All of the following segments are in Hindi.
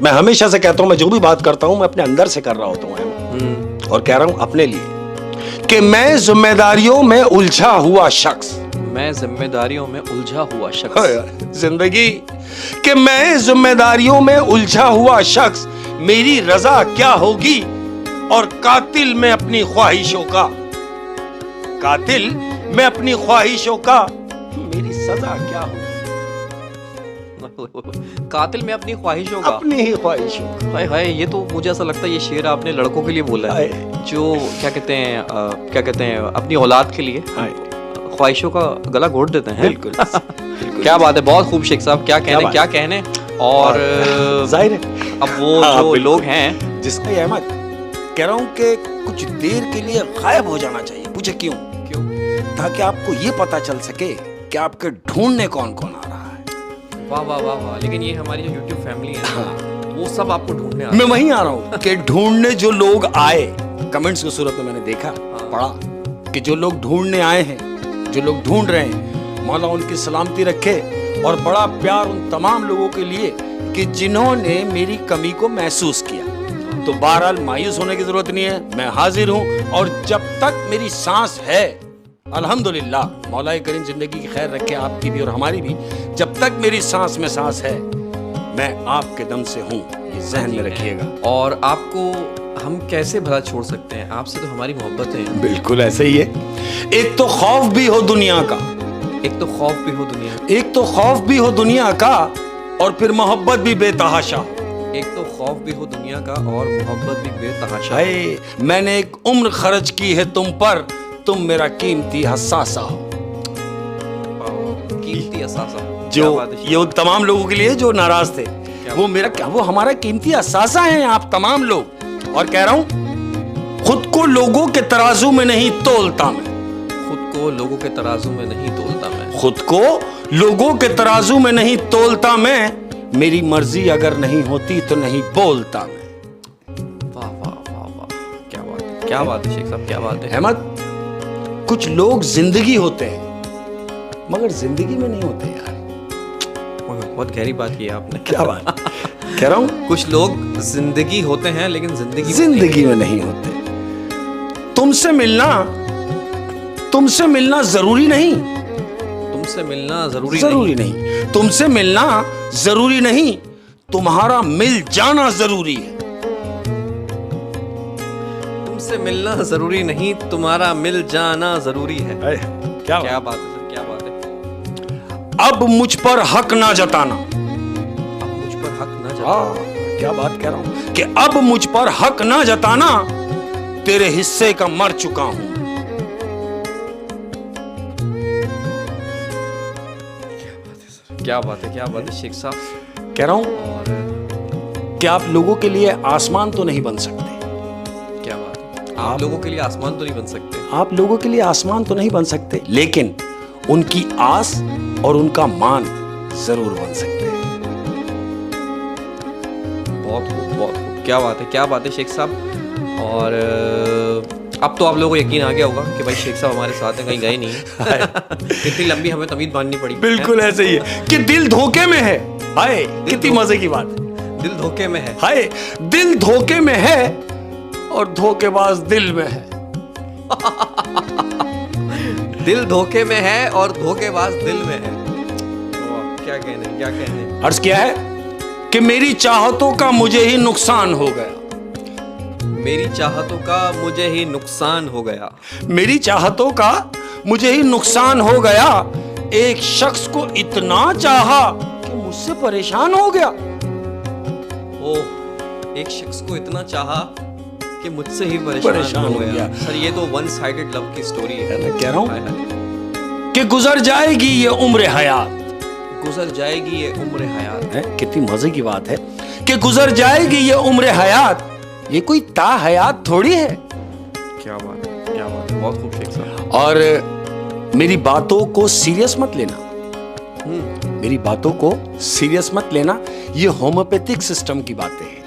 मैं हमेशा से कहता हूं, मैं जो भी बात करता हूं मैं अपने अंदर से कर रहा होता हूं और कह रहा हूं अपने लिए कि मैं जिम्मेदारियों में उलझा हुआ शख्स, मैं जिम्मेदारियों में उलझा हुआ शख्स, जिंदगी कि मैं जिम्मेदारियों में उलझा हुआ शख्स, मेरी रजा क्या होगी और कातिल में अपनी ख्वाहिशों का, कातिल में अपनी ख्वाहिशों का मेरी सजा क्या होगी। कातिल में अपनी ख्वाहिशों का, अपनी ही ख्वाहिशों। हाय हाय, ये तो मुझे ऐसा लगता है ये शेर आपने लड़कों के लिए बोला है, जो क्या कहते हैं अपनी औलाद के लिए ख्वाहिशों का गला घोट देते हैं। बिल्कुल क्या बात है, बहुत खूब शेख साहब, क्या कहने। और जाहिर है अब वो जो लोग हैं जिसका ये अहमद कह रहा हूं कि कुछ देर के लिए गायब हो जाना चाहिए। पूछे क्यों? ताकि आपको ये पता चल सके कि आपके ढूंढने कौन कौन आ रहा है। वाह वाह वाह वाह। लेकिन ये हमारी जो YouTube फैमिली है ना, वो सब आपको ढूंढने आ मैं वहीं आ रहा हूँ कि ढूंढने जो लोग आए, कमेंट्स की सूरत में मैंने देखा पढ़ा कि जो लोग ढूंढने आए हैं, जो लोग ढूंढ रहे हैं, मौला उनकी सलामती रखे। और बड़ा प्यार उन तमाम लोगों के लिए कि जिन्होंने मेरी कमी को महसूस किया। तो बहरहाल मायूस होने की जरूरत नहीं है, मैं हाजिर हूं और जब तक मेरी सांस है, अल्हम्दुलिल्लाह मौला करीम जिंदगी की खैर रखे, आपकी भी और हमारी भी, जब तक मेरी सांस में सांस है मैं आपके दम से हूं, ये जहन में रखिएगा। और आपको हम कैसे भला छोड़ सकते हैं, आपसे तो हमारी मोहब्बत है। बिल्कुल ऐसे ही है। एक तो खौफ भी हो दुनिया का, एक तो खौफ भी हो दुनिया, एक तो खौफ भी हो दुनिया का और फिर मोहब्बत भी बेतहाशा। एक तो खौफ भी हो दुनिया का और मोहब्बत भी बेतहाशा। मैंने एक उम्र खर्च की है तुम पर, तुम मेरा कीमती हसासा हो। कीमती हसासा जो ये उन तमाम लोगों के लिए जो नाराज थे, वो हमारा कीमती हसासा है आप तमाम लोग। और कह रहा हूं खुद को लोगों के तराजू में नहीं तोलता मैं, खुद को लोगों के तराजू में नहीं तोलता मैं, खुद को लोगों के तराजू में नहीं तोलता मैं, मेरी मर्जी अगर नहीं होती तो नहीं बोलता मैं। वाह वाह वाह वाह, क्या बात है, क्या बात है शेख साहब, क्या बात है। अहमद, कुछ लोग जिंदगी होते हैं मगर जिंदगी में नहीं होते यार। बहुत गहरी बात की है आपने। क्या बात कह रहा हूं, कुछ लोग जिंदगी होते हैं लेकिन जिंदगी में नहीं होते। तुमसे मिलना जरूरी नहीं, तुमसे मिलना जरूरी नहीं, तुमसे मिलना जरूरी नहीं, तुम्हारा मिल जाना जरूरी है। तुमसे मिलना जरूरी नहीं, तुम्हारा मिल जाना जरूरी है। क्या बात है सर, क्या बात है। अब मुझ पर हक ना जताना, अब मुझ पर हक ना जताना, क्या बात कह रहा हूं कि अब मुझ पर हक ना जताना, तेरे हिस्से का मर चुका हूं। क्या बात है, क्या बात है शेख साहब। कह रहा हूं कि आप लोगों के लिए आसमान तो नहीं बन सकते। क्या बात है, आप लोगों के लिए आसमान तो नहीं बन सकते, आप लोगों के लिए आसमान तो नहीं बन सकते, लेकिन उनकी आस और उनका मान जरूर बन सकते हैं। बहुत खूब, बहुत खूब, क्या बात है, क्या बात है शेख साहब। और अब तो आप लोगों को यकीन आ गया होगा कि भाई शेख साहब हमारे साथ हैं, कहीं गए नहीं है। कितनी लंबी हमें तमीद बांधनी पड़ी। बिल्कुल ऐसे ही है कि दिल धोखे में है। हाय कितनी मजे की बात, दिल धोखे में है। हाय दिल धोखे में है और धोखेबाज दिल में है। दिल धोखे में है और धोखेबाज दिल में है। क्या कहने, क्या कहने। अर्ज किया है कि मेरी चाहतों का मुझे ही नुकसान हो गया, मेरी चाहतों का मुझे ही नुकसान हो गया, मेरी चाहतों का मुझे ही नुकसान हो गया। एक शख्स को इतना चाहा कि मुझसे परेशान हो गया। ओह, एक शख्स को इतना चाहा कि मुझसे ही परेशान हो गया। सर ये तो वन साइडेड लव की स्टोरी है। मैं कह रहा हूं कि गुजर जाएगी ये उम्र हयात, गुजर जाएगी ये उम्र हयात है। कितनी मजे की बात है कि गुजर जाएगी ये उम्र हयात, ये कोई ता हयात थोड़ी है। क्या बात है, क्या बात है, बहुत खूब शेख साहब। और मेरी बातों को सीरियस मत लेना, मेरी बातों को सीरियस मत लेना, ये होम्योपैथिक सिस्टम की बातें हैं।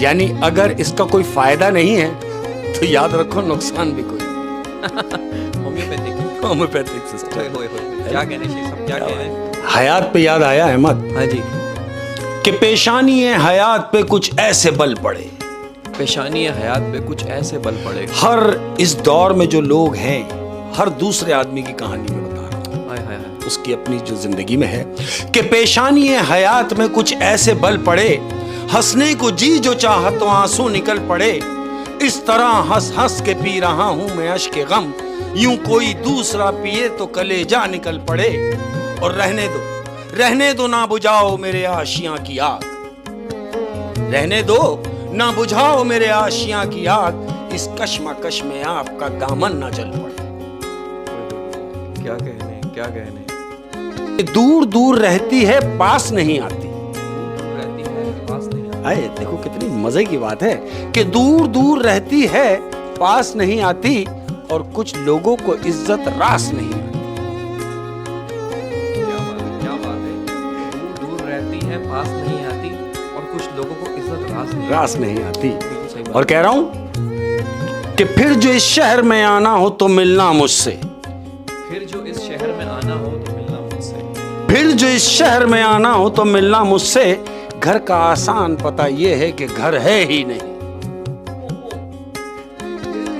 यानी अगर इसका कोई फायदा नहीं है तो याद रखो नुकसान भी कोई। Homeopathic system. क्या कहने शेख साहब, क्या कहने। हयात पे याद आया अहमद। हाँ जी। कि पेशानी हयात पे कुछ ऐसे बल पड़े, पेशानी हयात पे कुछ ऐसे बल पड़े। हर इस दौर में जो लोग हैं, हर दूसरे आदमी की कहानी में बता रहा हूं, हाय हाय हाय। उसकी अपनी जो जिंदगी में है कि पेशानी हयात में कुछ ऐसे बल पड़े, हंसने को जी जो चाहा तो आंसू निकल पड़े, इस तरह हंस हंस के पी रहा हूं मैं अश्क गम, यूं कोई दूसरा पिए तो कलेजा निकल पड़े। और रहने दो ना बुझाओ मेरे आशियां की आग, रहने दो ना बुझाओ मेरे आशियां की आग, इस कश्मकश में आपका दामन ना जल पड़े। क्या कहने, क्या कहने। दूर दूर रहती है पास नहीं आती, रहती है पास नहीं आती। आए देखो कितनी मजे की बात है कि दूर दूर रहती है पास नहीं आती, और कुछ लोगों को इज्जत रास नहीं आती। क्या बात है। दूर दूर रहती है पास नहीं आती, और कुछ लोगों को इज्जत रास नहीं आती। बिल्कुल सही बात। और कह रहा हूं कि फिर जो इस शहर में आना हो तो मिलना मुझसे, फिर जो इस शहर में आना हो तो मिलना मुझसे, फिर जो इस शहर में आना हो तो मिलना मुझसे, घर का आसान पता ये है कि घर है ही नहीं।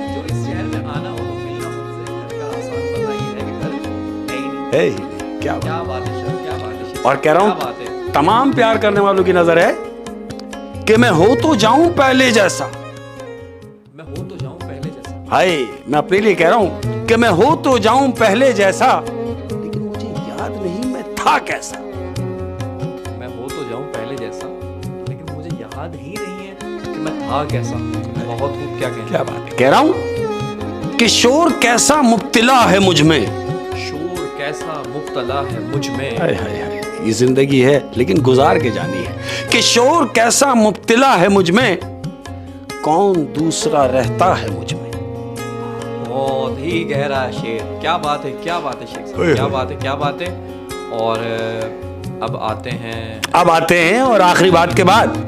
जो इस शहर में आना हो तो मिलना मुझसे, घर का आसान पता ये है कि घर है ही नहीं। है ही नहीं। क्या क्या बात है सर, क्या बात है। और कह रहा क्या बात है। हूं तमाम प्यार करने वालों की नजर है कि मैं हो तो जाऊं पहले जैसा, मैं हो तो जाऊं पहले जैसा। हाय मैं अपने लिए कह रहा हूं कि मैं हो तो जाऊं पहले जैसा, लेकिन मुझे याद नहीं मैं था कैसा। मैं हो तो जाऊं पहले जैसा, लेकिन मुझे याद ही नहीं है कि मैं था कैसा। बहुत खूब। क्या कहना। क्या बात है। कह रहा हूं कि शोर कैसा मुब्तला है मुझ में, शोर कैसा मुब्तला है मुझ में। हाय हाय हाय ये जिंदगी है लेकिन गुजार के जानी है कि शोर कैसा मुब्तला है मुझ में, कौन दूसरा रहता है मुझ में। बहुत ही गहरा है शेर। क्या बात है, क्या बात है शेख साहब, क्या बात है, क्या बात है। और अब आते हैं और आखिरी बात के बाद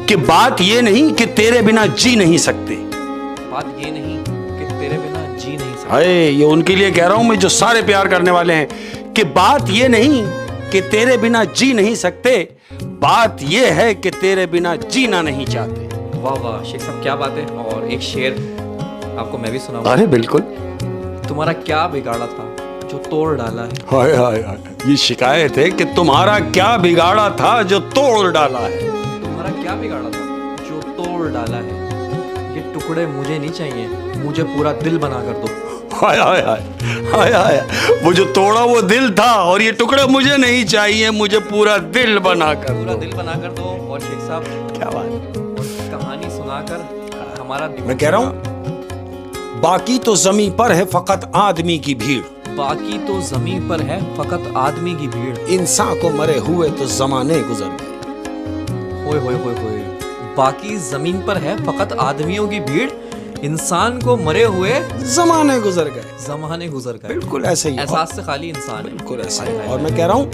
कि बात ये नहीं कि तेरे बिना जी नहीं सकते, बात ये नहीं कि तेरे बिना जी नहीं सकते। हाय ये उनके लिए कह रहा हूं मैं जो सारे प्यार करने वाले हैं, कि बात ये नहीं कि तेरे बिना जी नहीं सकते, बात ये है कि तेरे बिना जीना नहीं चाहते। वाह वाह शेख साहब, क्या बात है। और एक शेर आपको मैं भी सुनाऊंगा। अरे बिल्कुल। तुम्हारा क्या बिगाड़ा था जो तोड़ डाला है। हाय हाय हाय ये शिकायत है कि तुम्हारा क्या बिगाड़ा था जो तोड़ डाला है। तुम्हारा क्या बिगाड़ा था जो तोड़ डाला है, ये टुकड़े मुझे नहीं चाहिए, मुझे पूरा दिल बना कर दो। हाय हाय हाय हाय हाय वो जो तोड़ा वो दिल था, और ये टुकड़े मुझे नहीं चाहिए, मुझे पूरा दिल बना कर पूरा दिल बना कर दो। और शेख साहब क्या बात। और कहानी सुनाकर हमारा दिल। मैं कह रहा हूं बाकी तो जमी पर है फकत आदमी की भीड़, बाकी तो जमीन पर है फकत आदमी की भीड़, इंसान को मरे हुए तो जमाने गुजर गए। होए होए होए होए। बाकी जमीन पर है फकत आदमियों की भीड़, इंसान को मरे हुए जमाने गुजर गए। जमाने गुजर गए। बिल्कुल ऐसे ही। एहसास से खाली इंसान है। बिल्कुल ऐसे हाय ही। हाय और मैं कह रहा हूं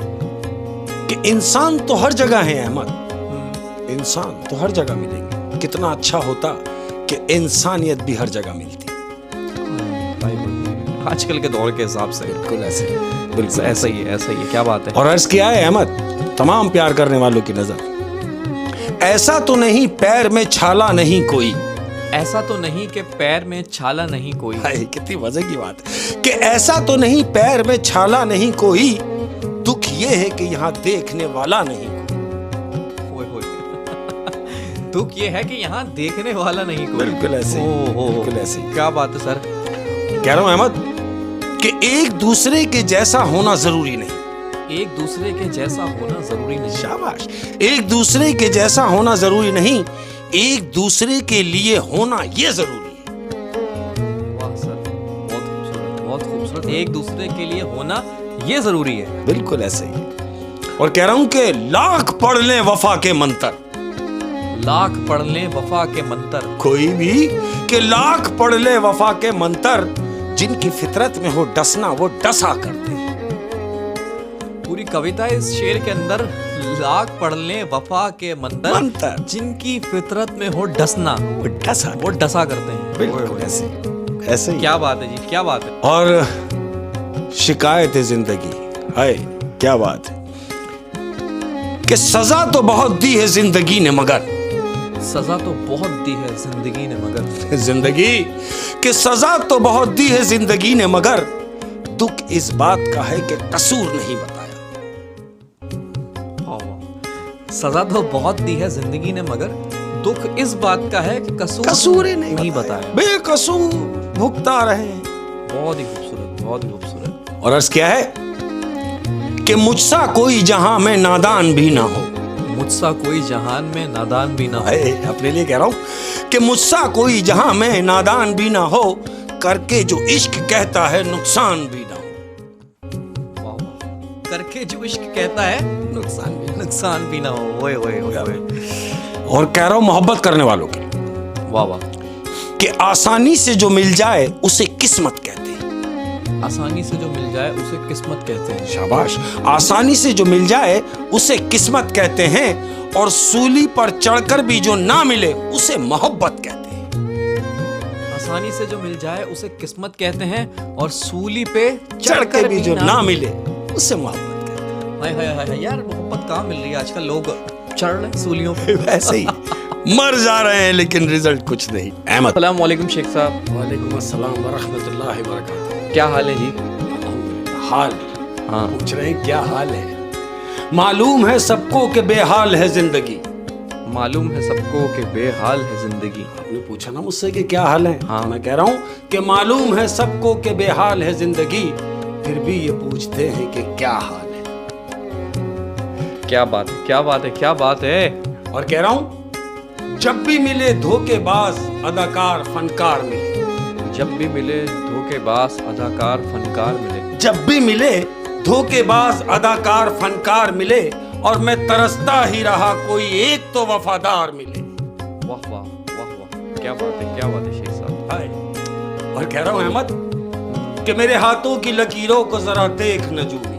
कि इंसान तो हर जगह है अहमद, इंसान तो हर जगह मिलेंगे। कितना अच्छा होता कि इंसानियत भी हर जगह मिलती। आजकल के दौर के हिसाब से बिल्कुल ऐसे, बिल्कुल ऐसा ही है, ऐसा ही है। क्या बात है। और अर्ज किया है अहमद तमाम प्यार करने वालों की नजर, ऐसा तो नहीं पैर में छाला नहीं कोई, ऐसा तो नहीं कि पैर में छाला नहीं कोई। हाय कितनी मजे की बात है कि ऐसा तो नहीं पैर में छाला नहीं कोई, दुख ये है कि यहाँ देखने वाला नहीं कोई। होए होए। दुख ये है कि यहाँ देखने वाला नहीं कोई। बिल्कुल ऐसे ही, ओहो, बिल्कुल ऐसे ही। क्या बात है सर। कह रहा हूं अहमद कि एक दूसरे के जैसा होना जरूरी नहीं, एक दूसरे के जैसा होना जरूरी नहीं। शाबाश। एक दूसरे के जैसा होना जरूरी नहीं, एक दूसरे के लिए होना ये जरूरी है। वाह सर, बहुत खूबसूरत, बहुत खूबसूरत। एक दूसरे के लिए होना ये जरूरी है। बिल्कुल ऐसे ही। और कह रहा हूं कि लाख पढ़ लें वफा के मंत्र, लाख पढ़ लें वफा के मंत्र, कोई भी कि लाख पढ़ ले वफा के मंत्र, जिनकी फितरत में हो डसना वो डसा करते हैं। पूरी कविता इस शेर के अंदर लाख पढ़ लें वफा के मंत्र, जिनकी फितरत में हो डसना वो डसा करते हैं। बिल्कुल ऐसे ऐसे ही। क्या बात है जी, क्या बात है। और शिकायत है जिंदगी, हाय क्या बात है कि सजा तो बहुत दी है जिंदगी ने मगर, सजा तो बहुत दी है जिंदगी ने मगर, जिंदगी कि सजा तो बहुत दी है जिंदगी ने मगर, दुख इस बात का है कि कसूर नहीं बताया। वाह वाह। सजा तो बहुत दी है जिंदगी ने मगर, दुख इस बात का है कि कसूर ही नहीं बताया। बेकसूर भुगता रहे। बहुत ही खूबसूरत, बहुत ही खूबसूरत। और अर्ज क्या है कि मुझसा कोई जहां में नादान भी ना हो, मुझसा कोई जहान में नादान भी ना हो। अपने लिए कह रहा हूं कि मुझसा कोई जहां में नादान भी ना हो, करके जो इश्क कहता है नुकसान भी ना हो। वाह वाह। करके जो इश्क कहता है नुकसान भी ना हो। ओए ओए ओए ओए। और कह रहा हूं मोहब्बत करने वालों के, वाह वाह। कि आसानी से जो मिल जाए उसे किस्मत कहते हैं। आसानी से जो मिल जाए उसे किस्मत कहते हैं। शाबाश। आसानी से जो मिल जाए उसे किस्मत कहते हैं, और सूली पर चढ़कर भी जो ना मिले उसे मोहब्बत कहते हैं। आसानी से जो मिल जाए उसे किस्मत कहते हैं, और सूली पे चढ़कर भी जो ना मिले उसे मोहब्बत कहते हैं। हाय हाय हाय यार, मोहब्बत कहाँ मिल रही है आजकल, लोग चढ़ रहे हैं सूलियों पे। वैसे ही मर जा रहे हैं लेकिन रिजल्ट कुछ नहीं। अहमद, अस्सलाम वालेकुम शेख साहब। वालेकुम अस्सलाम व रहमतुल्लाहि व बरकातहू। क्या हाल है जी? हाल? हाँ। पूछ रहे हैं क्या हाल है? मालूम है सबको कि बेहाल है जिंदगी। मालूम है सबको कि बेहाल है जिंदगी। आपने पूछा ना मुझसे कि क्या हाल है? हाँ। मैं कह रहा हूँ कि मालूम है सबको कि बेहाल है जिंदगी, फिर भी ये पूछते हैं कि क्या हाल है। क्या बात है, क्या बात है, क्या बात है। और कह रहा हूँ जब भी मिले धोखेबाज अदाकार फनकार मिले, जब भी मिले धोखेबाज अदाकार फनकार मिले, जब भी मिले धोखेबाज अदाकार फनकार मिले, और मैं तरसता ही रहा कोई एक तो वफादार मिले। वाह वाह वाह वाह। क्या बात है, क्या बात है शेख साहब। हाय। और कह रहा हूँ अहमद कि मेरे हाथों की लकीरों को जरा देख नजूमी,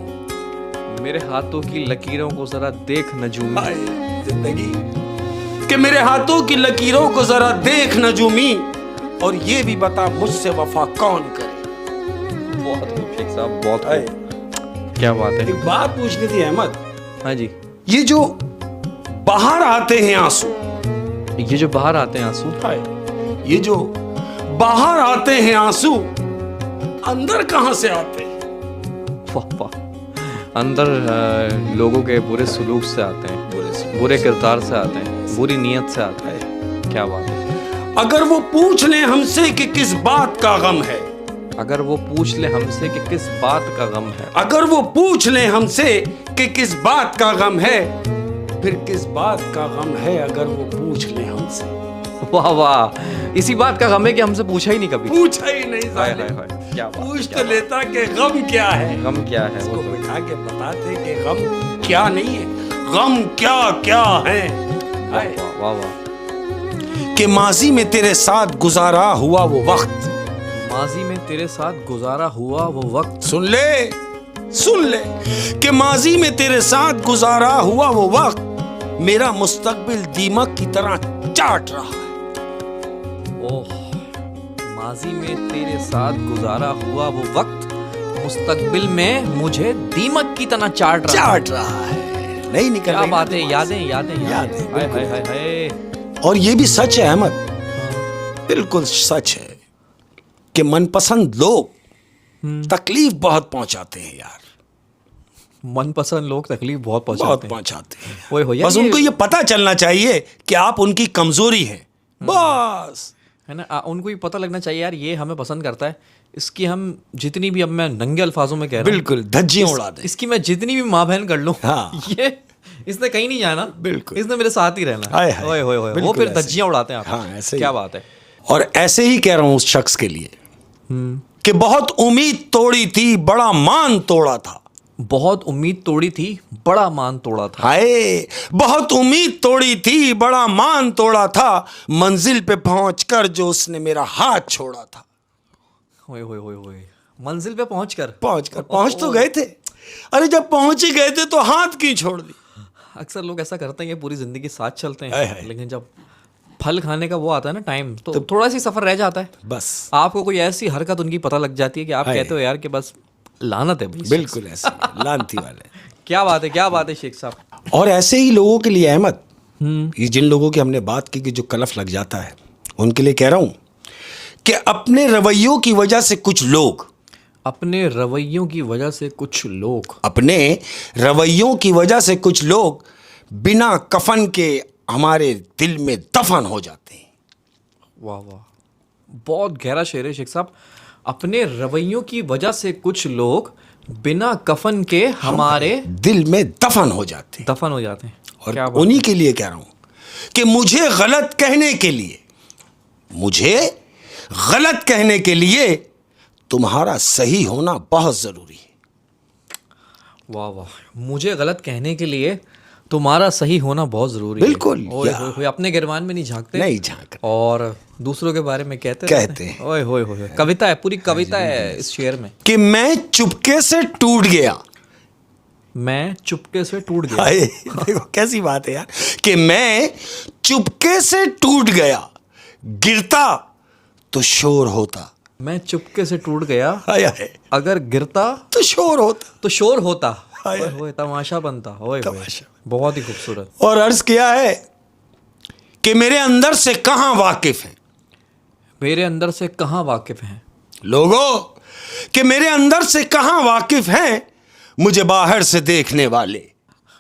मेरे हाथों की लकीरों को जरा देख नजूमी। हाय जिंदगी कि मेरे हाथों की लकीरों को जरा देख नजूमी, और ये भी बता मुझसे वफा कौन करे। बहुत खूब शेख साहब, बहुत हाय। खूब। क्या बात है। एक बात पूछनी थी अहमद, हाँ जी। ये जो बाहर आते हैं आंसू, ये जो बाहर आते हैं आंसू, हाय, ये जो बाहर आते हैं आंसू, अंदर कहां से आते हैं? वाह वाह। अंदर लोगों के बुरे सलूक से आते हैं, बुरे किरदार से आते हैं, बुरी नीयत से आते हैं। क्या बात है। अगर वो पूछ ले हमसे कि किस बात का गम है, अगर वो पूछ ले हमसे कि किस बात का गम है, अगर वो पूछ ले हमसे कि किस बात का गम है, फिर किस बात का गम है अगर वो पूछ ले हमसे। वाह वाह। इसी बात का गम है कि हमसे पूछा ही नहीं कभी। पूछा ही नहीं हाय साले। हाय हाय। क्या बात, पूछ क्या तो बात। लेता कि गम क्या है, गम क्या है उसको वो तो। बिठा के बताते कि गम क्या नहीं है, गम क्या क्या है। वाह वाह वाह वाह। कि माजी में तेरे साथ गुजारा हुआ वो वक्त, माजी में तेरे साथ गुजारा हुआ वो वक्त, सुन ले सुन ले, कि माजी में तेरे साथ गुजारा हुआ वो वक्त, मेरा मुस्तकबिल दीमक की तरह चाट रहा है। ओह। माजी में तेरे साथ गुजारा हुआ वो वक्त, मुस्तकबिल में मुझे दीमक की तरह चाट रहा है। नहीं निकल क्या रही बात ना है। दिमाग से। यादें यादें यादें, हाय हाय हाय हाय। और ये भी सच है अहमद, बिल्कुल सच है कि मनपसंद लोग तकलीफ बहुत पहुंचाते हैं यार, मनपसंद लोग तकलीफ बहुत बहुत पहुंचाते हैं। पहुंचाते हैं। ओए हो यार, बस उनको ये पता चलना चाहिए कि आप उनकी कमजोरी है, बस। है ना। उनको ये पता लगना चाहिए यार, ये हमें पसंद करता है, इसकी हम जितनी भी, अब मैं नंगे अल्फाजों में कह रहा हूं, बिल्कुल धज्जियां उड़ा दे। इसकी मैं जितनी भी माँ बहन कर लूं, हाँ। ये इसने कहीं नहीं जाना, बिल्कुल। इसने मेरे साथ ही रहना। हाय हाय। ओए होए होए, वो बिल्कुल फिर ऐसे। धज्जियां उड़ाते हैं आप। हाँ, ऐसे ही। क्या बात है। और ऐसे ही कह रहा हूं उस शख्स के लिए कि बहुत उम्मीद तोड़ी थी बड़ा मान तोड़ा था। बहुत उम्मीद तोड़ी थी, बड़ा मान तोड़ा था। हाय, बहुत उम्मीद तोड़ी थी बड़ा मान तोड़ा था, मंजिल पे पहुंचकर जो उसने मेरा हाथ छोड़ा था। ओए होए होए होए। मंजिल पे पहुंच तो गए थे, अरे जब पहुंच ही गए थे तो हाथ क्यों छोड़ दी। अक्सर लोग ऐसा करते हैं कि पूरी जिंदगी साथ चलते हाय हैं, हाय। लेकिन जब फल खाने का वो आता है ना टाइम, तो थोड़ा सी सफर रह जाता है। बस आपको कोई ऐसी हरकत उनकी पता लग जाती है कि आप हाय। कहते हो यार कि बस लानत है भाई। बिल्कुल ऐसे लानती वाले। क्या बात है, क्या बात है शेख साहब। और ऐसे ही लोगों के लिए अहमद, ये जिन लोगों की हमने बात की कि जो कलफ लग जाता है, उनके लिए कह रहा हूं कि अपने रवैयों की वजह से कुछ लोग अपने रवैयों की वजह से कुछ लोग अपने रवैयों की वजह से कुछ लोग बिना कफन के हमारे दिल में दफन हो जाते हैं। वाह वाह, बहुत गहरा शेर है शेख साहब। अपने रवैयों की वजह से कुछ लोग बिना कफन के हमारे दिल में दफन हो जाते हैं। दफन हो जाते हैं। और क्या बात उन्हीं के लिए कह रहा हूं कि मुझे गलत कहने के लिए तुम्हारा सही होना बहुत जरूरी है। वाह वाह, मुझे गलत कहने के लिए तुम्हारा सही होना बहुत जरूरी है। बिल्कुल, ओए होए, अपने गिरबान में नहीं झांकते और दूसरों के बारे में कहते हैं। ओए होए होए, कविता है, पूरी कविता है इस शेर में कि मैं चुपके से टूट गया। मैं चुपके से टूट गया। देखो कैसी बात है यार, कि मैं चुपके से टूट गया, गिरता तो शोर होता। मैं चुपके से टूट गया, अगर गिरता तो शोर होता। ओए होए, तमाशा बनता। ओए होए, बहुत ही खूबसूरत। और अर्ज किया है कि मेरे अंदर से कहां वाकिफ हैं, मेरे अंदर से कहां वाकिफ हैं लोगों, कि मेरे अंदर से कहां वाकिफ हैं मुझे बाहर से देखने वाले।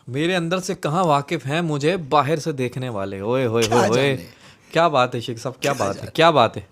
मेरे अंदर से कहां वाकिफ हैं मुझे बाहर से देखने वाले। ओए होए होए, क्या बात है शेख साहब, क्या बात है, क्या बात है।